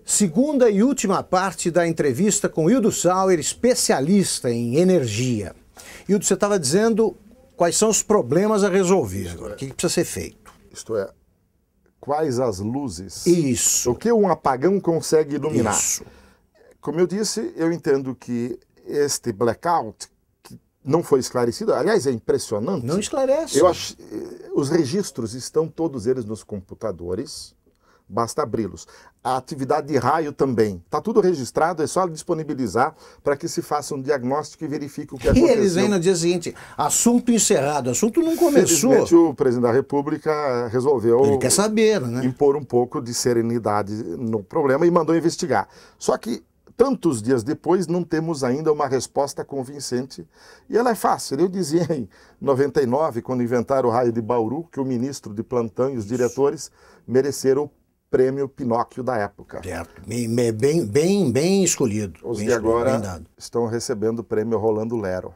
Segunda e última parte da entrevista com Hildo Sauer, especialista em energia. Hildo, você estava dizendo quais são os problemas a resolver agora, o que precisa ser feito. Isto é, quais as luzes? Isso. O que um apagão consegue iluminar? Isso. Como eu disse, eu entendo que este blackout, que não foi esclarecido, aliás, é impressionante. Não esclarece. Os registros estão todos eles nos computadores, basta abri-los. A atividade de raio também. Está tudo registrado, é só disponibilizar para que se faça um diagnóstico e verifique o que aconteceu. E eles vêm no dia seguinte, assunto encerrado, assunto não começou. Felizmente, o presidente da República resolveu Ele quer saber, né? impor um pouco de serenidade no problema e mandou investigar. Só que tantos dias depois não temos ainda uma resposta convincente. E ela é fácil. Eu dizia em 99, quando inventaram o raio de Bauru, que o ministro de plantão e os diretores mereceram o prêmio Pinóquio da época. Certo. Bem escolhido. Os bem de escolhido, agora bem dado. estão recebendo o prêmio Rolando Lero,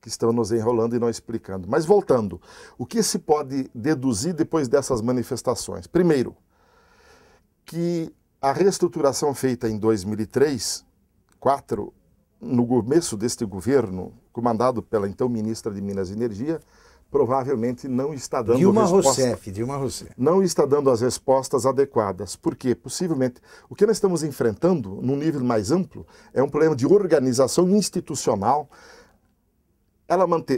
que estão nos enrolando e não explicando. Mas voltando, o que se pode deduzir depois dessas manifestações? Primeiro, que a reestruturação feita em 2003, 2004, no começo deste governo, comandado pela então ministra de Minas e Energia, provavelmente não está dando Dilma Rousseff. Não está dando as respostas adequadas. Por quê? Possivelmente, o que nós estamos enfrentando, num nível mais amplo, é um problema de organização institucional.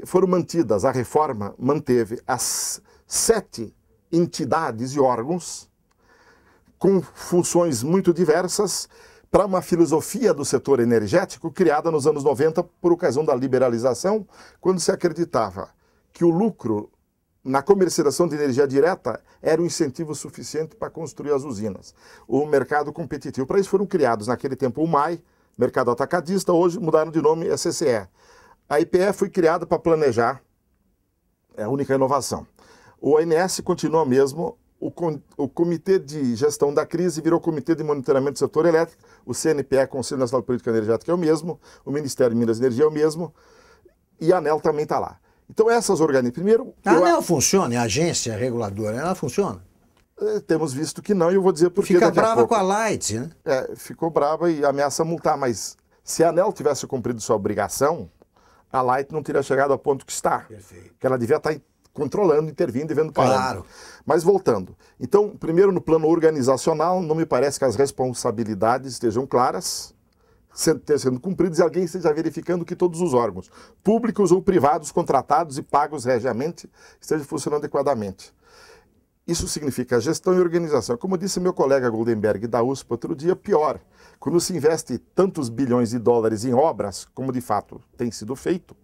Foram mantidas, a reforma manteve as 7 entidades e órgãos com funções muito diversas para uma filosofia do setor energético criada nos anos 90 por ocasião da liberalização, quando se acreditava que o lucro na comercialização de energia direta era um incentivo suficiente para construir as usinas. O mercado competitivo. Para isso foram criados naquele tempo o MAI, mercado atacadista, hoje mudaram de nome, é CCE. A IPE foi criada para planejar, é a única inovação. O ONS continua mesmo, o Comitê de Gestão da Crise virou Comitê de Monitoramento do Setor Elétrico, o CNPE, Conselho Nacional de Política Energética, é o mesmo, o Ministério de Minas e Energia é o mesmo, e a ANEEL também está lá. Então essas organizações, primeiro... A ANEEL funciona, é a agência reguladora, ela funciona? Temos visto que não, e eu vou dizer por que Fica brava com a Light, né? Ficou brava e ameaça multar, mas se a ANEEL tivesse cumprido sua obrigação, a Light não teria chegado ao ponto que está. Perfeito. Que ela devia estar controlando, intervindo e vendo parâmetro. Claro. Mas voltando, então, primeiro no plano organizacional, não me parece que as responsabilidades estejam claras, sendo cumpridas, e alguém esteja verificando que todos os órgãos, públicos ou privados, contratados e pagos regiamente, estejam funcionando adequadamente. Isso significa gestão e organização. Como disse meu colega Goldenberg da USP outro dia, pior. Quando se investe tantos bilhões de dólares em obras, como de fato tem sido feito,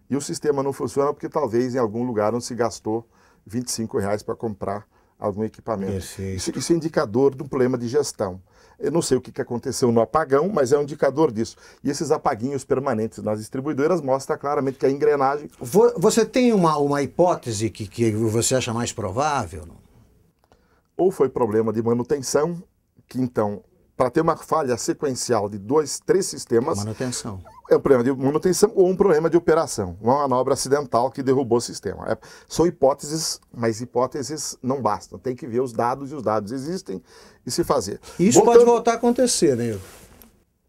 e o sistema não funciona porque talvez em algum lugar não se gastou R$ 25 para comprar algum equipamento. Isso é indicador de um problema de gestão. Eu não sei o que aconteceu no apagão, mas é um indicador disso. E esses apaguinhos permanentes nas distribuidoras mostram claramente que a engrenagem... Você tem uma hipótese que você acha mais provável? Não? Ou foi problema de manutenção, que então, para ter uma falha sequencial de 2, 3 sistemas... Manutenção. É um problema de manutenção ou um problema de operação, uma manobra acidental que derrubou o sistema. São hipóteses, mas hipóteses não bastam. Tem que ver os dados, e os dados existem, e se fazer. Isso pode voltar a acontecer, né?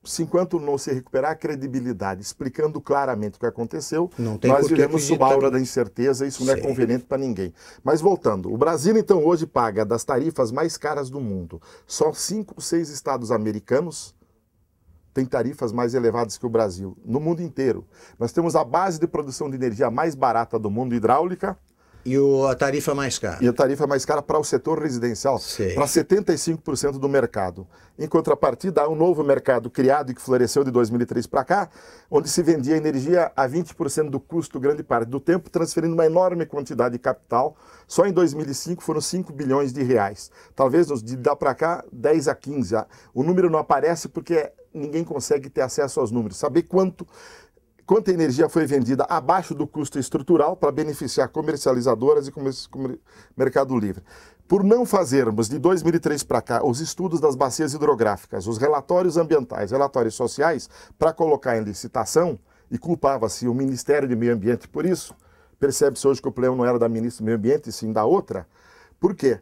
Se enquanto não se recuperar a credibilidade, explicando claramente o que aconteceu, nós vivemos sob a aura da incerteza, isso não é conveniente para ninguém. Mas voltando, o Brasil então hoje paga das tarifas mais caras do mundo. Só 5 ou 6 estados americanos tem tarifas mais elevadas que o Brasil, no mundo inteiro. Nós temos a base de produção de energia mais barata do mundo, hidráulica. E a tarifa mais cara? E a tarifa mais cara para o setor residencial, para 75% do mercado. Em contrapartida, há um novo mercado criado e que floresceu de 2003 para cá, onde se vendia energia a 20% do custo, grande parte do tempo, transferindo uma enorme quantidade de capital. Só em 2005 foram 5 bilhões de reais. Talvez de dar para cá 10 a 15. O número não aparece porque ninguém consegue ter acesso aos números. Saber quanta energia foi vendida abaixo do custo estrutural para beneficiar comercializadoras e mercado livre. Por não fazermos de 2003 para cá os estudos das bacias hidrográficas, os relatórios ambientais, relatórios sociais, para colocar em licitação, e culpava-se o Ministério do Meio Ambiente por isso, percebe-se hoje que o problema não era da ministra do Meio Ambiente, e sim da outra. Por quê?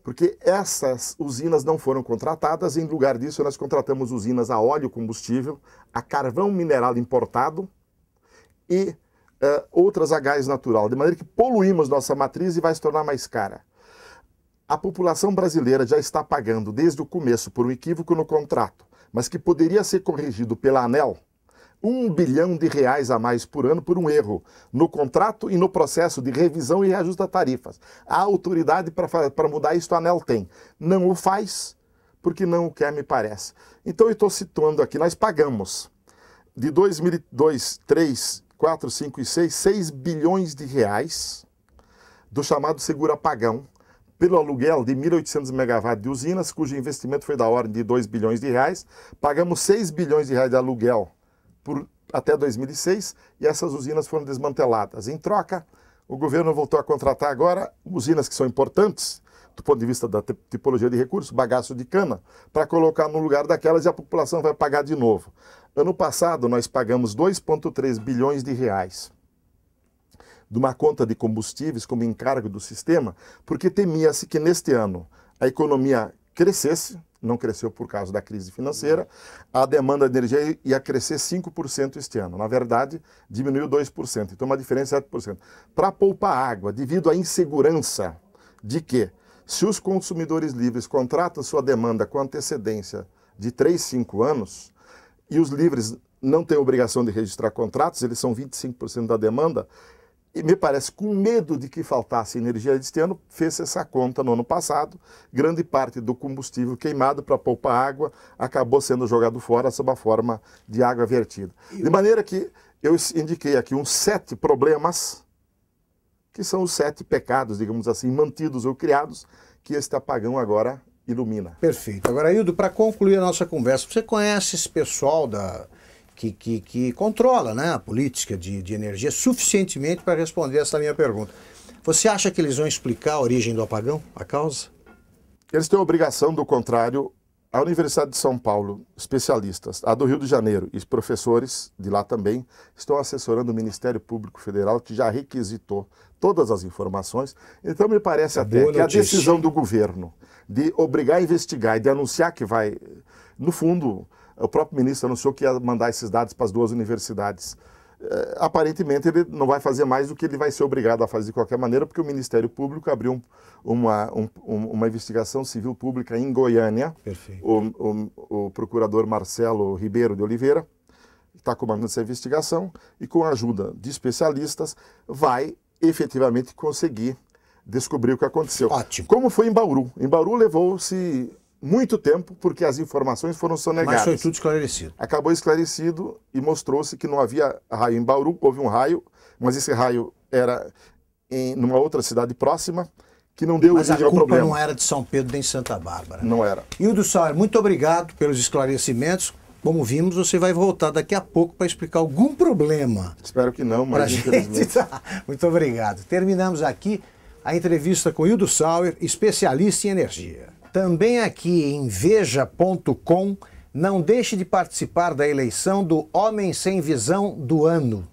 Porque essas usinas não foram contratadas, em lugar disso nós contratamos usinas a óleo combustível, a carvão mineral importado e outras a gás natural, de maneira que poluímos nossa matriz e vai se tornar mais cara. A população brasileira já está pagando desde o começo por um equívoco no contrato, mas que poderia ser corrigido pela ANEEL, R$1 bilhão a mais por ano por um erro no contrato e no processo de revisão e reajuste das tarifas. A autoridade para mudar isso a ANEEL tem. Não o faz porque não o quer, me parece. Então eu estou situando aqui, nós pagamos de 2002, 3, 4, 5 e 6 bilhões de reais do chamado seguro-apagão, pelo aluguel de 1.800 megawatts de usinas, cujo investimento foi da ordem de 2 bilhões de reais. Pagamos 6 bilhões de reais de aluguel até 2006 e essas usinas foram desmanteladas. Em troca, o governo voltou a contratar agora usinas que são importantes, do ponto de vista da tipologia de recursos, bagaço de cana, para colocar no lugar daquelas e a população vai pagar de novo. Ano passado, nós pagamos 2,3 bilhões de reais de uma conta de combustíveis como encargo do sistema, porque temia-se que neste ano a economia crescesse, não cresceu por causa da crise financeira, a demanda de energia ia crescer 5% este ano. Na verdade, diminuiu 2%, então uma diferença de 7%. Para poupar água, devido à insegurança de que, se os consumidores livres contratam sua demanda com antecedência de 3, 5 anos, e os livres não têm obrigação de registrar contratos, eles são 25% da demanda, e me parece, com medo de que faltasse energia este ano, fez essa conta no ano passado. Grande parte do combustível queimado para poupar água acabou sendo jogado fora sob a forma de água vertida. De maneira que eu indiquei aqui uns 7 problemas, que são os 7 pecados, digamos assim, mantidos ou criados, que este apagão agora ilumina. Perfeito. Agora, Hildo, para concluir a nossa conversa, você conhece esse pessoal que controla, né, a política de energia suficientemente para responder essa minha pergunta. Você acha que eles vão explicar a origem do apagão, a causa? Eles têm a obrigação, do contrário, a Universidade de São Paulo, especialistas, a do Rio de Janeiro e professores de lá também, estão assessorando o Ministério Público Federal, que já requisitou todas as informações. Então me parece até que a decisão do governo de obrigar a investigar e de anunciar que vai, no fundo, o próprio ministro anunciou que ia mandar esses dados para as 2 universidades. Aparentemente ele não vai fazer mais do que ele vai ser obrigado a fazer de qualquer maneira, porque o Ministério Público abriu uma investigação civil pública em Goiânia. Perfeito. O procurador Marcelo Ribeiro de Oliveira está comandando essa investigação e, com a ajuda de especialistas, vai efetivamente conseguir descobrir o que aconteceu. Ótimo. Como foi em Bauru. Em Bauru levou-se muito tempo, porque as informações foram sonegadas. Mas foi tudo esclarecido. Acabou esclarecido e mostrou-se que não havia raio em Bauru, houve um raio, mas esse raio era numa outra cidade próxima, que não deu origem ao problema. Mas a culpa não era de São Pedro nem Santa Bárbara. Não era. Hildo Sauer, muito obrigado pelos esclarecimentos. Como vimos, você vai voltar daqui a pouco para explicar algum problema. Espero que não, mas infelizmente. Muito obrigado. Terminamos aqui a entrevista com Hildo Sauer, especialista em energia. Também aqui em Veja.com, não deixe de participar da eleição do Homem Sem Visão do Ano.